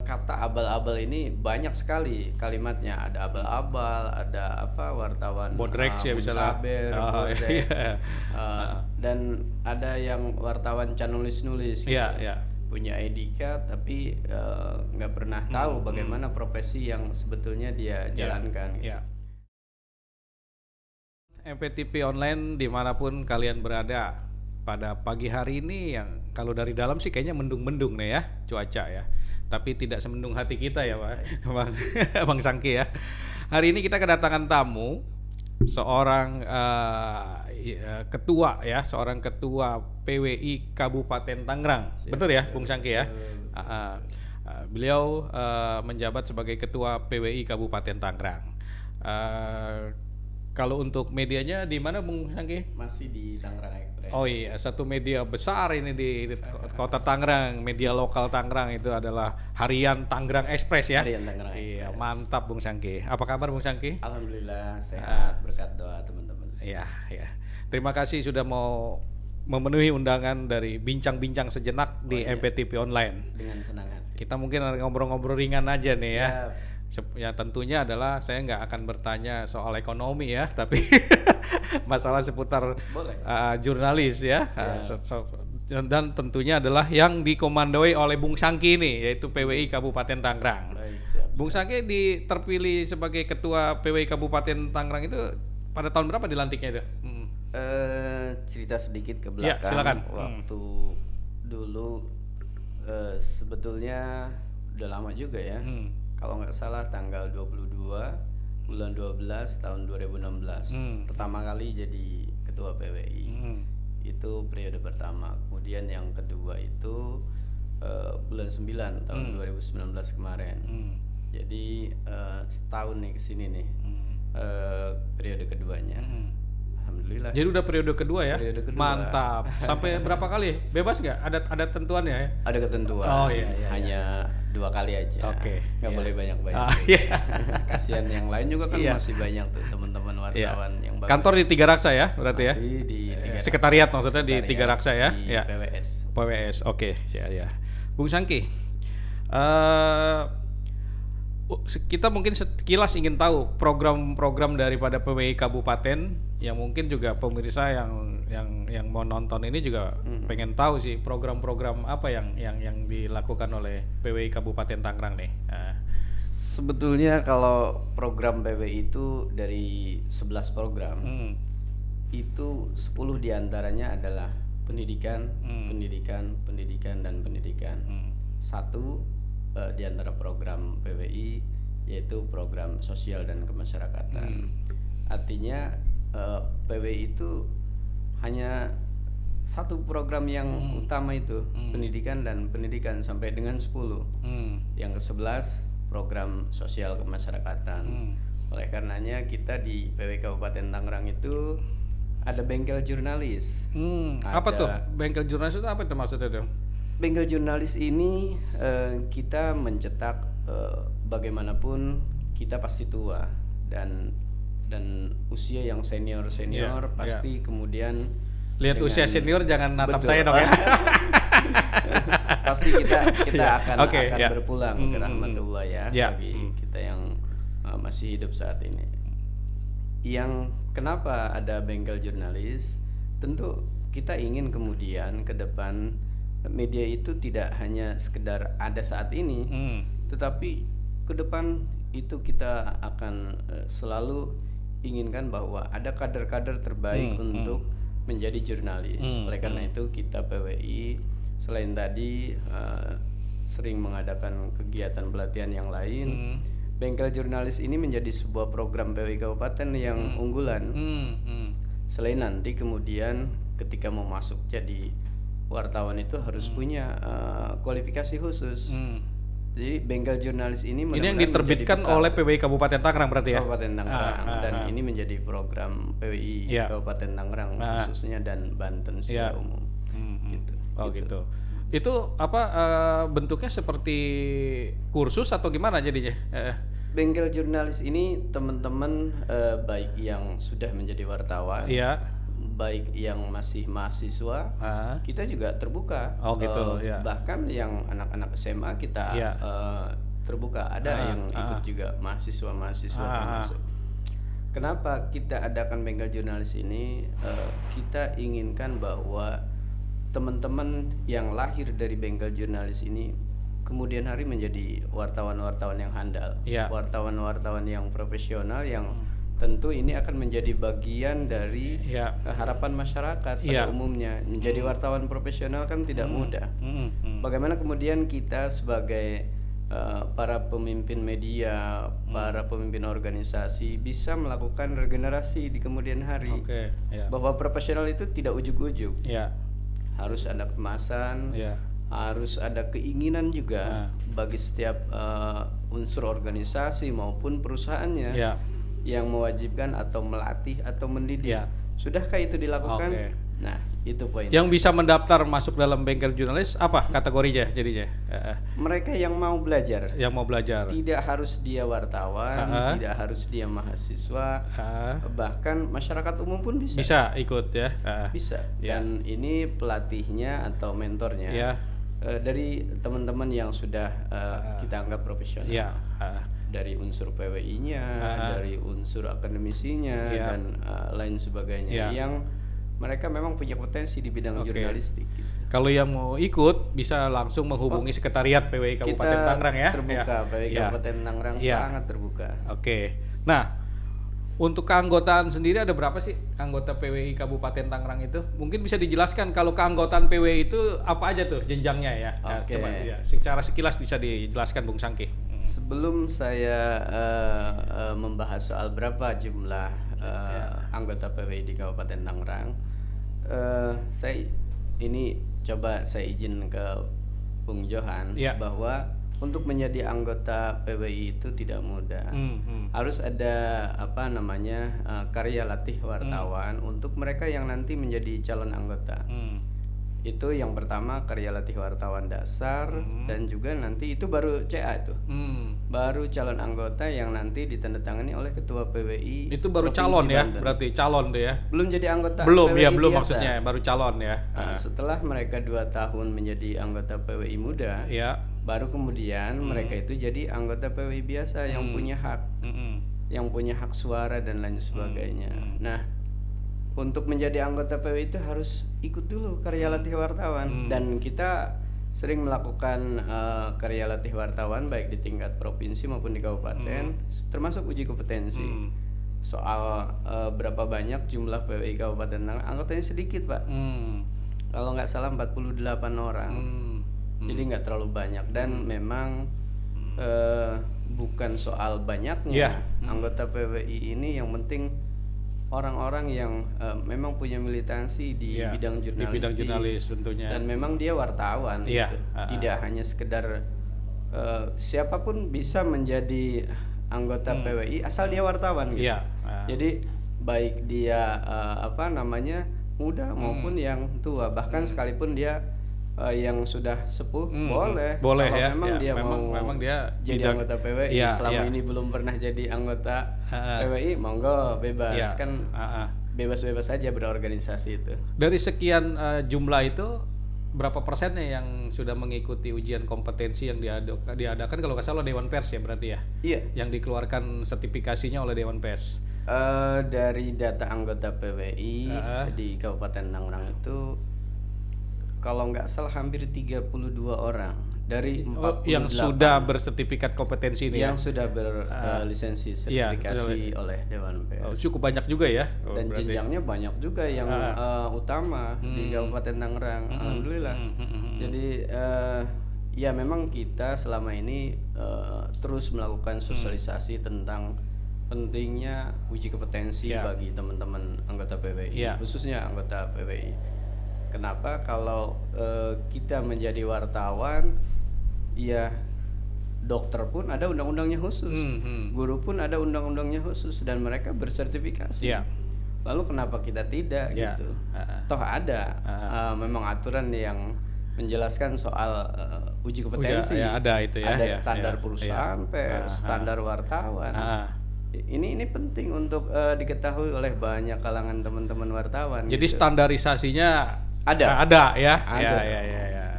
kata abal-abal ini banyak sekali kalimatnya. Ada abal-abal, ada wartawan Bodrex ya misalnya. muntaber, bodrek, Iya. dan ada yang wartawan nulis-nulis gitu. Iya, iya. Punya ID card tapi nggak pernah tahu bagaimana profesi yang sebetulnya dia jalankan. Gitu. Iya. MPTP online dimanapun kalian berada pada pagi hari ini, yang kalau dari dalam sih kayaknya mendung-mendung nih ya cuaca ya, tapi tidak semendung hati kita ya Pak Bang, Bang Sangki ya. Hari ini kita kedatangan tamu, seorang ketua ya, seorang ketua PWI Kabupaten Tangerang. Betul ya Bung Sangki ya? Beliau menjabat sebagai ketua PWI Kabupaten Tangerang. Kalau untuk medianya di mana Bung Sangki? Masih di Tangerang Express. Oh iya, satu media besar ini di kota Tangerang, media lokal Tangerang itu adalah Harian Tangerang Express ya. Harian Tangerang Iya, Express. mantap Bung Sangki. Apa kabar Bung Sangki? Alhamdulillah sehat berkat doa teman-teman. Iya, ya. Terima kasih sudah mau memenuhi undangan dari bincang-bincang sejenak di MPTP Online. Dengan senang hati. Kita mungkin ngobrol-ngobrol ringan aja nih ya. Siap. Ya tentunya adalah saya nggak akan bertanya soal ekonomi ya, tapi masalah seputar jurnalis ya. Dan tentunya adalah yang dikomandoi oleh Bung Sangki ini, yaitu PWI Kabupaten Tangerang. Baik, siap. Bung Sangki terpilih sebagai ketua PWI Kabupaten Tangerang itu pada tahun berapa dilantiknya itu? Cerita sedikit ke Ya, belakang. silakan. Waktu dulu sebetulnya udah lama juga ya. Kalau nggak salah tanggal 22 bulan 12 tahun 2016 pertama kali jadi ketua PWI. Itu periode pertama. Kemudian yang kedua itu bulan 9 tahun 2019 kemarin. Jadi setahun nih kesini nih periode keduanya. Alhamdulillah. Jadi udah periode kedua ya? Periode kedua. Mantap. Sampai berapa kali? Bebas nggak? Ada tentuannya ya? Ada ketentuan. Oh iya. Hanya 2 kali aja. Oke. Nggak boleh banyak-banyak. Iya. Kasihan yang lain juga kan masih banyak tuh teman-teman wartawan yang bagus. Kantor di Tiga Raksa ya, berarti ya? Masih di Tiga Raksa. Sekretariat maksudnya di Tiga Raksa ya? Di Ya. PWS. PWS. Oke, ya. Bung Sangki. Kita mungkin sekilas ingin tahu program-program daripada PWI Kabupaten, yang mungkin juga pemirsa yang mau nonton ini juga pengen tahu sih program-program apa yang dilakukan oleh PWI Kabupaten Tangerang nih. Sebetulnya kalau program PWI itu dari 11 program, itu 10 diantaranya adalah pendidikan, dan pendidikan. Satu di antara program PWI yaitu program sosial dan kemasyarakatan. Artinya PWI itu hanya satu program yang utama itu pendidikan dan pendidikan sampai dengan 10. Yang ke-11 program sosial kemasyarakatan. Oleh karenanya kita di PWI Kabupaten Tangerang itu ada bengkel jurnalis. Apa tuh bengkel jurnalis itu, apa itu maksudnya tuh? Bengkel jurnalis ini kita mencetak bagaimanapun kita pasti tua dan usia yang senior pasti kemudian lihat usia senior jangan natap betul. saya dong ya. Pasti kita akan berpulang ke rahmatullah ya bagi kita yang masih hidup saat ini. Yang kenapa ada bengkel jurnalis? Tentu kita ingin kemudian ke depan media itu tidak hanya sekedar ada saat ini, tetapi ke depan itu kita akan selalu inginkan bahwa ada kader-kader terbaik untuk menjadi jurnalis. Oleh karena itu kita PWI selain tadi sering mengadakan kegiatan pelatihan yang lain, bengkel jurnalis ini menjadi sebuah program PWI Kabupaten yang unggulan. Selain nanti kemudian ketika mau masuk jadi wartawan itu harus punya kualifikasi khusus. Jadi bengkel jurnalis ini yang diterbitkan oleh PWI Kabupaten Tangerang berarti ya? Kabupaten Tangerang dan ini menjadi program PWI Kabupaten Tangerang khususnya dan Banten secara umum. Gitu. Oh gitu. Itu apa bentuknya seperti kursus atau gimana jadinya? Bengkel jurnalis ini teman-teman baik yang sudah menjadi wartawan, baik yang masih mahasiswa, kita juga terbuka. Oh gitu. Bahkan yang anak-anak SMA kita terbuka, ada yang ikut juga mahasiswa termasuk. Kenapa kita adakan bengkel jurnalis ini? Kita inginkan bahwa teman-teman yang lahir dari bengkel jurnalis ini kemudian hari menjadi wartawan-wartawan yang handal, wartawan-wartawan yang profesional, yang tentu ini akan menjadi bagian dari harapan masyarakat pada umumnya. Menjadi wartawan profesional kan tidak mudah. Bagaimana kemudian kita sebagai para pemimpin media, para pemimpin organisasi bisa melakukan regenerasi di kemudian hari, bahwa profesional itu tidak ujuk-ujuk, harus ada kemasan, harus ada keinginan juga bagi setiap unsur organisasi maupun perusahaannya yang mewajibkan atau melatih atau mendidik. Sudahkah itu dilakukan? Nah, itu poin. Yang bisa mendaftar masuk dalam bengkel jurnalis apa kategorinya jadinya? Mereka yang mau belajar. Yang mau belajar. Tidak harus dia wartawan, tidak harus dia mahasiswa, bahkan masyarakat umum pun bisa. Bisa ikut ya. Bisa. Dan ini pelatihnya atau mentornya dari teman-teman yang sudah kita anggap profesional. Dari unsur PWI-nya, dari unsur akademisinya dan lain sebagainya yang mereka memang punya potensi di bidang jurnalistik. Gitu. Kalau yang mau ikut bisa langsung menghubungi sekretariat PWI Kabupaten Tangerang ya. Terbuka, PWI Kabupaten Tangerang sangat terbuka. Nah, untuk keanggotaan sendiri ada berapa sih anggota PWI Kabupaten Tangerang itu? Mungkin bisa dijelaskan kalau keanggotaan PWI itu apa aja tuh jenjangnya ya? Coba secara sekilas bisa dijelaskan Bung Sangki. Sebelum saya membahas soal berapa jumlah anggota PWI di Kabupaten Tangerang, saya izin ke Bung Johan bahwa untuk menjadi anggota PWI itu tidak mudah. Harus ada karya latih wartawan untuk mereka yang nanti menjadi calon anggota. Itu yang pertama, karya latih wartawan dasar, dan juga nanti itu baru CA itu. Baru calon anggota yang nanti ditandatangani oleh ketua PWI. Itu baru calon ya, Banten. Berarti calon tuh ya. Belum jadi anggota belum, PWI belum biasa. Maksudnya baru calon ya. Setelah mereka 2 tahun menjadi anggota PWI muda, baru kemudian mereka itu jadi anggota PWI biasa yang punya hak, yang punya hak suara dan lain sebagainya. Nah, untuk menjadi anggota PWI itu harus ikut dulu karya latih wartawan, dan kita sering melakukan karya latih wartawan baik di tingkat provinsi maupun di kabupaten, termasuk uji kompetensi. Soal berapa banyak jumlah PWI Kabupaten Tangerang, anggotanya sedikit Pak. Kalau nggak salah 48 orang. Jadi nggak terlalu banyak, dan memang bukan soal banyaknya anggota PWI ini, yang penting orang-orang yang memang punya militansi di bidang jurnalistik, di bidang jurnalis tentunya, dan memang dia wartawan gitu. Tidak hanya sekedar siapapun bisa menjadi anggota PWI asal dia wartawan gitu. Jadi baik dia muda maupun yang tua, bahkan sekalipun dia yang sudah sepuh boleh kalau ya. Memang dia memang dia jadi anggota PWI selama ini belum pernah jadi anggota PWI, monggo bebas kan, bebas-bebas saja berorganisasi itu. Dari sekian jumlah itu berapa persennya yang sudah mengikuti ujian kompetensi yang diadakan kalau nggak salah Dewan Pers ya berarti ya? Iya. Yang dikeluarkan sertifikasinya oleh Dewan Pers. Dari data anggota PWI di Kabupaten Tangerang itu kalau nggak salah hampir 32 orang dari 48 yang sudah bersertifikat kompetensi ini, yang sudah berlisensi sertifikasi oleh Dewan Pers. Cukup banyak juga ya. Dan berarti jenjangnya banyak juga yang utama di Kabupaten Tangerang. Alhamdulillah. Jadi ya memang kita selama ini terus melakukan sosialisasi tentang pentingnya uji kompetensi bagi teman-teman anggota PWI, khususnya anggota PWI. Kenapa? Kalau kita menjadi wartawan, ya dokter pun ada undang-undangnya khusus, guru pun ada undang-undangnya khusus, dan mereka bersertifikasi. Lalu kenapa kita tidak gitu? Toh ada memang aturan yang menjelaskan soal uji kompetensi. Ada itu ya. Ada standar perusahaan pers, standar wartawan. Ini penting untuk diketahui oleh banyak kalangan teman-teman wartawan. Jadi gitu. Standarisasinya ada ya.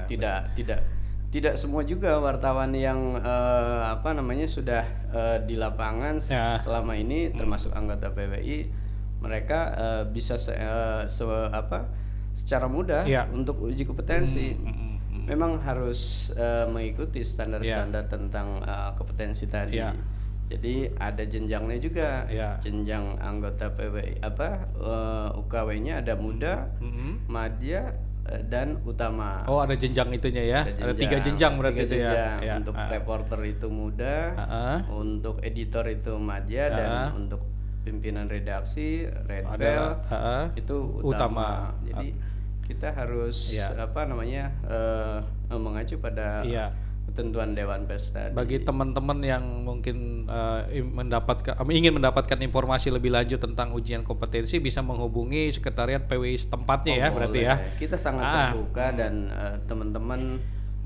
Tidak tidak semua juga wartawan yang sudah di lapangan selama ini, termasuk anggota PWI, mereka bisa secara mudah untuk uji kompetensi. Memang harus mengikuti standar-standar tentang kompetensi tadi. Jadi ada jenjangnya juga, jenjang anggota PWI UKW-nya ada muda, madya, dan utama. Oh, ada jenjang itunya ya. Ada 3 jenjang berarti itu ya. Untuk reporter itu muda, untuk editor itu madya, dan untuk pimpinan redaksi redbel itu utama. Jadi kita harus mengacu pada ketentuan Dewan Pers tadi. Bagi teman-teman yang mungkin ingin mendapatkan informasi lebih lanjut tentang ujian kompetensi, bisa menghubungi sekretariat PWI setempatnya berarti ya. Kita sangat terbuka dan teman-teman,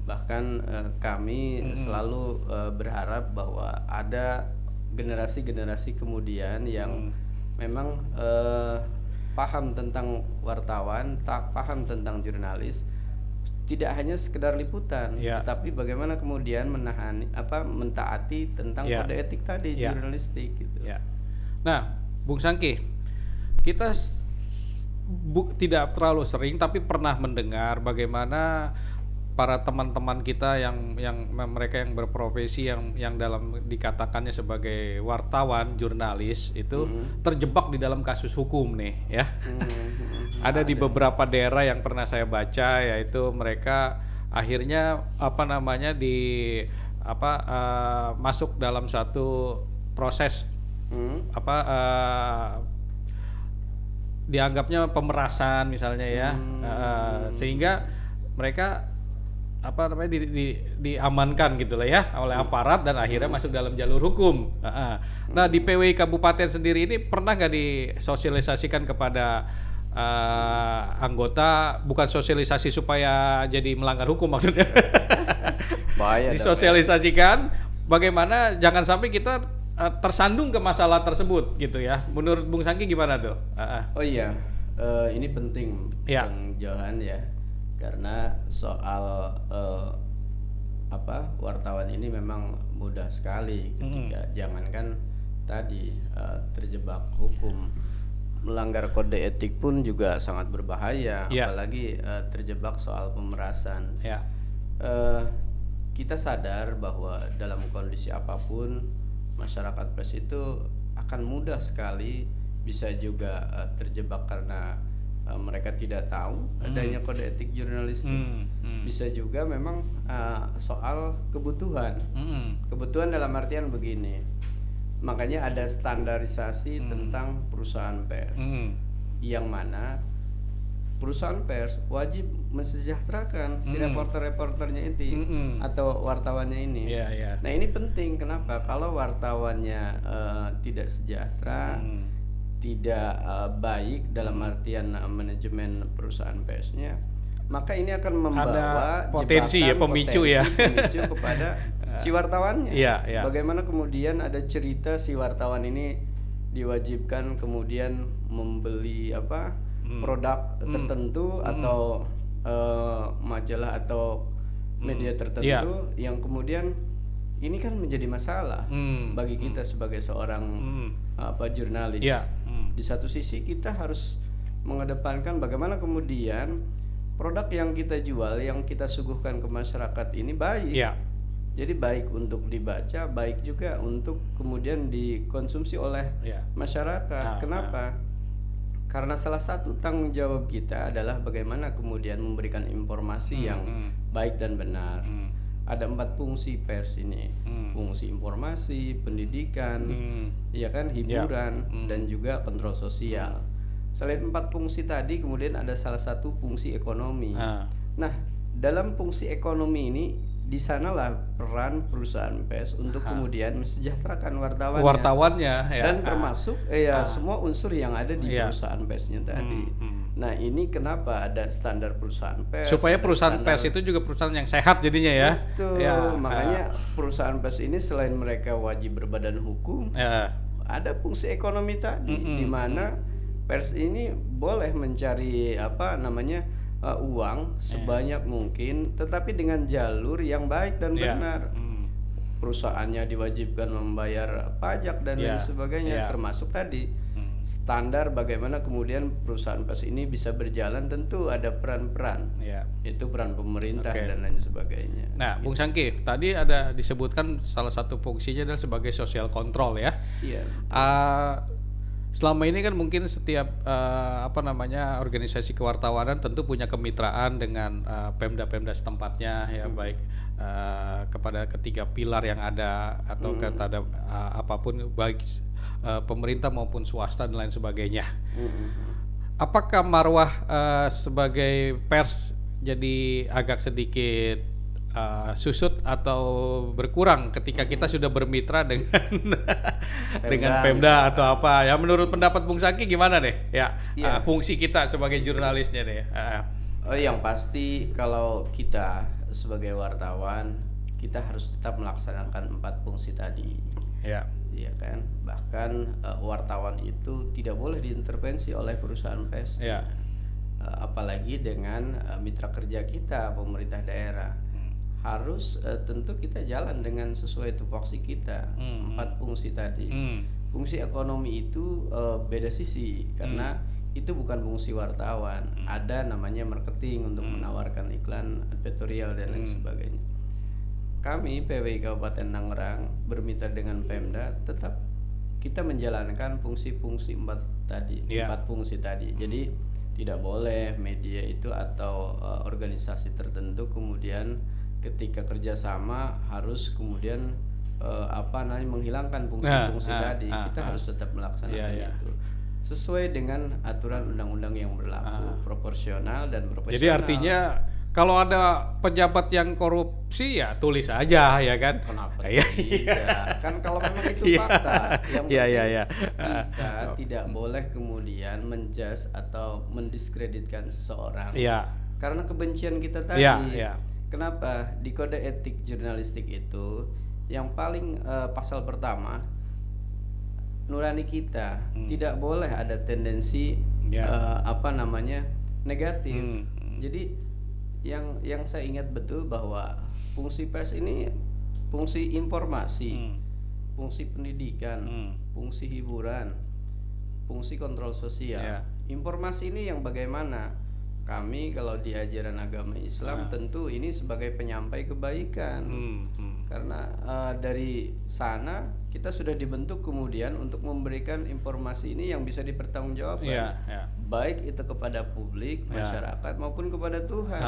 bahkan kami selalu berharap bahwa ada generasi-generasi kemudian yang memang paham tentang wartawan, paham tentang jurnalis. Tidak hanya sekedar liputan, tetapi bagaimana kemudian mentaati tentang kode etik tadi jurnalistik gitu. Nah, Bung Sangki, kita tidak terlalu sering tapi pernah mendengar bagaimana para teman-teman kita yang mereka yang berprofesi yang dalam dikatakannya sebagai wartawan, jurnalis itu terjebak di dalam kasus hukum nih ya. Ada di beberapa daerah yang pernah saya baca, yaitu mereka akhirnya masuk dalam satu proses dianggapnya pemerasan misalnya ya, sehingga mereka diamankan gitulah ya oleh aparat dan akhirnya masuk dalam jalur hukum. Nah, di PWI Kabupaten sendiri ini pernah nggak disosialisasikan kepada anggota, bukan sosialisasi supaya jadi melanggar hukum maksudnya, disosialisasikan bagaimana jangan sampai kita tersandung ke masalah tersebut gitu ya. Menurut Bung Sangki gimana tuh? Oh iya, ini penting Bang Johan ya, karena soal wartawan ini memang mudah sekali ketika jangankan tadi terjebak hukum, melanggar kode etik pun juga sangat berbahaya, apalagi terjebak soal pemerasan. Kita sadar bahwa dalam kondisi apapun masyarakat pers itu akan mudah sekali bisa juga terjebak karena mereka tidak tahu adanya kode etik jurnalistik. Bisa juga memang soal kebutuhan. Kebutuhan dalam artian begini. Makanya ada standarisasi tentang perusahaan pers, yang mana perusahaan pers wajib mensejahterakan si reporter-reporternya itu atau wartawannya ini. Nah, ini penting. Kenapa? Kalau wartawannya tidak sejahtera, tidak baik dalam artian manajemen perusahaan persnya, maka ini akan membawa potensi pemicu kepada si wartawannya. Bagaimana kemudian ada cerita si wartawan ini diwajibkan kemudian membeli produk tertentu atau majalah atau media tertentu yang kemudian ini kan menjadi masalah bagi kita sebagai seorang jurnalis. Di satu sisi kita harus mengedepankan bagaimana kemudian produk yang kita jual, yang kita suguhkan ke masyarakat ini baik. Jadi baik untuk dibaca, baik juga untuk kemudian dikonsumsi oleh masyarakat. Kenapa? Karena salah satu tanggung jawab kita adalah bagaimana kemudian memberikan informasi yang baik dan benar. Ada 4 fungsi pers ini, fungsi informasi, pendidikan, hiburan, dan juga kontrol sosial. Selain 4 fungsi tadi, kemudian ada salah satu fungsi ekonomi. Nah, dalam fungsi ekonomi ini, di sanalah peran perusahaan pers untuk kemudian mensejahterakan wartawannya dan termasuk semua unsur yang ada di perusahaan persnya tadi. Nah, ini kenapa ada standar perusahaan pers, supaya perusahaan pers itu juga perusahaan yang sehat jadinya ya. Betul. Makanya perusahaan pers ini selain mereka wajib berbadan hukum, ada fungsi ekonomi tadi, di mana pers ini boleh mencari uang sebanyak mungkin, tetapi dengan jalur yang baik dan benar. Perusahaannya diwajibkan membayar pajak dan lain sebagainya, termasuk tadi standar bagaimana kemudian perusahaan pers ini bisa berjalan. Tentu ada peran-peran, itu peran pemerintah dan lain sebagainya. Nah, Bung Sangki, tadi ada disebutkan salah satu fungsinya adalah sebagai social control ya. Iya. Selama ini kan mungkin setiap organisasi kewartawanan tentu punya kemitraan dengan Pemda-Pemda setempatnya ya, baik kepada ketiga pilar yang ada atau kepada apapun baik pemerintah maupun swasta dan lain sebagainya. Apakah marwah sebagai pers jadi agak sedikit susut atau berkurang ketika kita sudah bermitra dengan dengan Pemda atau apa ya? Menurut pendapat Bung Sangki gimana deh ya, fungsi kita sebagai jurnalisnya deh? Yang pasti kalau kita sebagai wartawan, kita harus tetap melaksanakan 4 fungsi tadi. Iya kan, bahkan wartawan itu tidak boleh diintervensi oleh perusahaan pers, apalagi dengan mitra kerja kita pemerintah daerah. Harus tentu kita jalan dengan sesuai tupoksi kita, 4 fungsi tadi. Fungsi ekonomi itu beda sisi, karena itu bukan fungsi wartawan. Ada namanya marketing untuk menawarkan iklan advertorial dan lain sebagainya. Kami PWI Kabupaten Tangerang bermitra dengan Pemda, tetap kita menjalankan fungsi-fungsi 4 tadi, 4 fungsi tadi. Jadi tidak boleh media itu atau organisasi tertentu kemudian ketika kerjasama harus kemudian menghilangkan fungsi-fungsi tadi. Kita harus tetap melaksanakan itu sesuai dengan aturan undang-undang yang berlaku, proporsional dan profesional. Jadi artinya kalau ada pejabat yang korupsi ya tulis aja ya kan? Kenapa tidak? Kan kalau memang itu fakta. Yang kita tidak boleh kemudian menjudge atau mendiskreditkan seseorang karena kebencian kita tadi. Kenapa? Di kode etik jurnalistik itu yang paling pasal pertama, nurani kita tidak boleh ada tendensi negatif. Jadi yang saya ingat betul bahwa fungsi pers ini fungsi informasi, fungsi pendidikan, fungsi hiburan, fungsi kontrol sosial. Informasi ini yang bagaimana? Kami kalau di ajaran agama Islam tentu ini sebagai penyampai kebaikan. Karena dari sana kita sudah dibentuk kemudian untuk memberikan informasi ini yang bisa dipertanggungjawabkan, baik itu kepada publik, masyarakat maupun kepada Tuhan.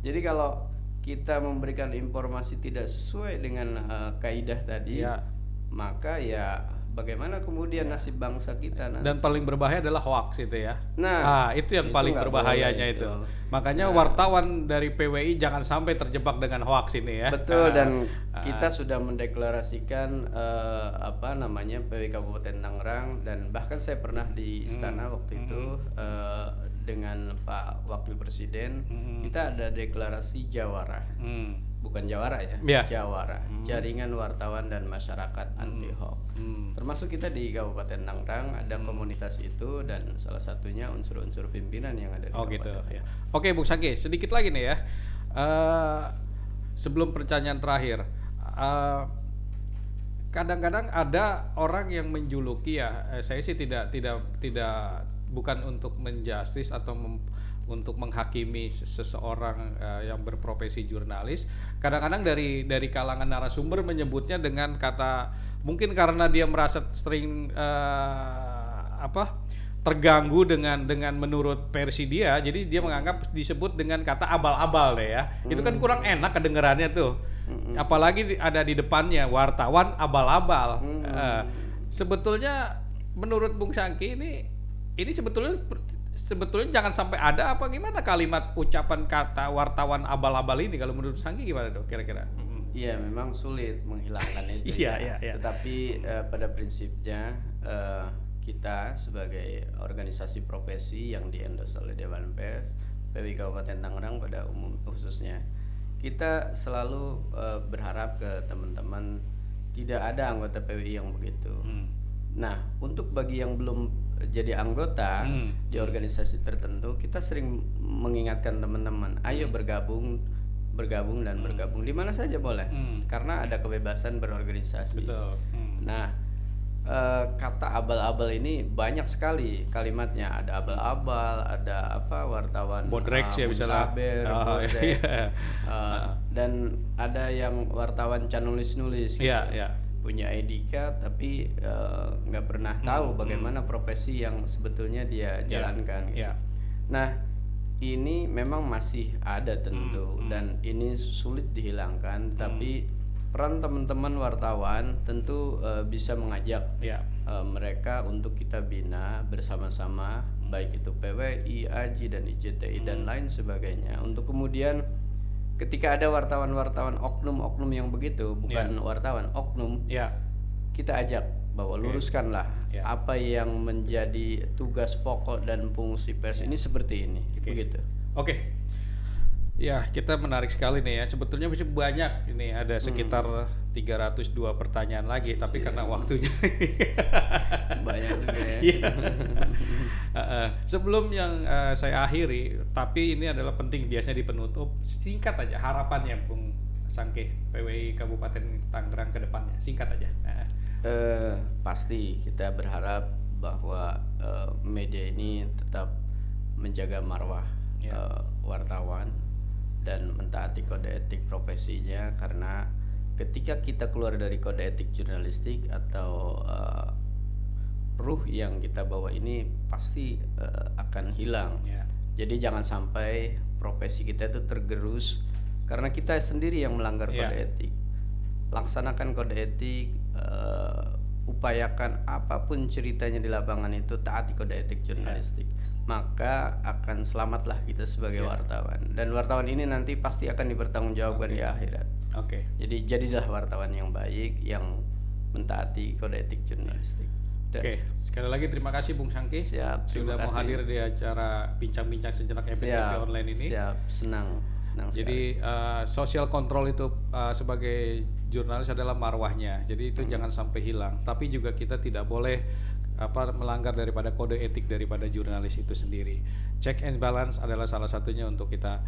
Jadi kalau kita memberikan informasi tidak sesuai dengan kaidah tadi, maka bagaimana kemudian nasib bangsa kita nanti? Dan paling berbahaya adalah hoax itu ya. Nah, itu yang paling berbahayanya itu. Makanya wartawan dari PWI jangan sampai terjebak dengan hoax ini ya. Betul, dan kita sudah mendeklarasikan PWI Kabupaten Tangerang, dan bahkan saya pernah di istana waktu itu dengan Pak Wakil Presiden. Kita ada deklarasi Jawara. Bukan Jawara ya, Jawara, Jaringan Wartawan dan Masyarakat Anti Hoax. Termasuk kita di Kabupaten Tangerang ada komunitas itu, dan salah satunya unsur-unsur pimpinan yang ada di Kabupaten. Gitu. Oke, Bung Sangki, sedikit lagi nih ya. Sebelum pertanyaan terakhir, kadang-kadang ada orang yang menjuluki saya sih tidak bukan untuk menjustis atau untuk menghakimi seseorang yang berprofesi jurnalis. Kadang-kadang dari kalangan narasumber menyebutnya dengan kata, mungkin karena dia merasa sering terganggu dengan menurut versi dia, jadi dia menganggap disebut dengan kata abal-abal deh ya. Itu kan kurang enak kedengarannya tuh. Apalagi ada di depannya wartawan abal-abal. Sebetulnya menurut Bung Sangki ini sebetulnya jangan sampai ada apa gimana kalimat ucapan kata wartawan abal-abal ini, kalau menurut Sangki gimana dong kira-kira? Iya, memang sulit menghilangkan itu. Tetapi pada prinsipnya kita sebagai organisasi profesi yang di-endorse oleh Dewan Pers, PWI Kabupaten Tangerang pada umum khususnya, kita selalu berharap ke teman-teman tidak ada anggota PWI yang begitu. Nah, untuk bagi yang belum jadi anggota di organisasi tertentu, kita sering mengingatkan teman-teman, ayo bergabung dan bergabung di mana saja boleh, karena ada kebebasan berorganisasi. Betul. Nah, kata abal-abal ini banyak sekali kalimatnya. Ada abal-abal, ada wartawan Bodrek ya misalnya. Bodrek, dan ada yang wartawan nulis-nulis gitu. Punya ID card tapi nggak pernah tahu bagaimana profesi yang sebetulnya dia jalankan gitu. Nah, ini memang masih ada tentu dan ini sulit dihilangkan, tapi peran teman-teman wartawan tentu bisa mengajak mereka untuk kita bina bersama-sama, baik itu PWI, AJI dan IJTI dan lain sebagainya, untuk kemudian ketika ada wartawan-wartawan oknum-oknum yang begitu, bukan wartawan, oknum, kita ajak bahwa luruskanlah apa yang menjadi tugas pokok dan fungsi pers ini seperti ini, begitu. Ya, kita menarik sekali nih ya. Sebetulnya masih banyak ini, ada sekitar 302 pertanyaan lagi, tapi karena waktunya banyak juga ya. Sebelum yang saya akhiri, tapi ini adalah penting biasanya di penutup, singkat aja harapannya Bung Sangke, PWI Kabupaten Tangerang ke depannya, singkat aja. Pasti kita berharap bahwa media ini tetap menjaga marwah wartawan dan mentaati kode etik profesinya, karena ketika kita keluar dari kode etik jurnalistik atau ruh yang kita bawa ini pasti akan hilang. Jadi jangan sampai profesi kita itu tergerus karena kita sendiri yang melanggar kode etik. Laksanakan kode etik, upayakan apapun ceritanya di lapangan itu taati kode etik jurnalistik. Maka akan selamatlah kita sebagai wartawan, dan wartawan ini nanti pasti akan dipertanggungjawabkan di akhirat. Jadi jadilah wartawan yang baik yang mentaati kode etik jurnalistik. Sekali lagi terima kasih Bung Sangke sudah mau hadir di acara bincang-bincang sejenak EPTP online ini. Senang Jadi social control itu sebagai jurnalis adalah marwahnya. Jadi itu jangan sampai hilang. Tapi juga kita tidak boleh melanggar daripada kode etik daripada jurnalis itu sendiri. Check and balance adalah salah satunya untuk kita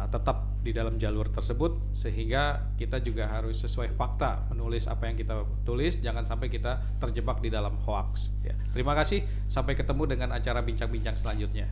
tetap di dalam jalur tersebut, sehingga kita juga harus sesuai fakta menulis apa yang kita tulis, jangan sampai kita terjebak di dalam hoax. Terima kasih, sampai ketemu dengan acara bincang-bincang selanjutnya.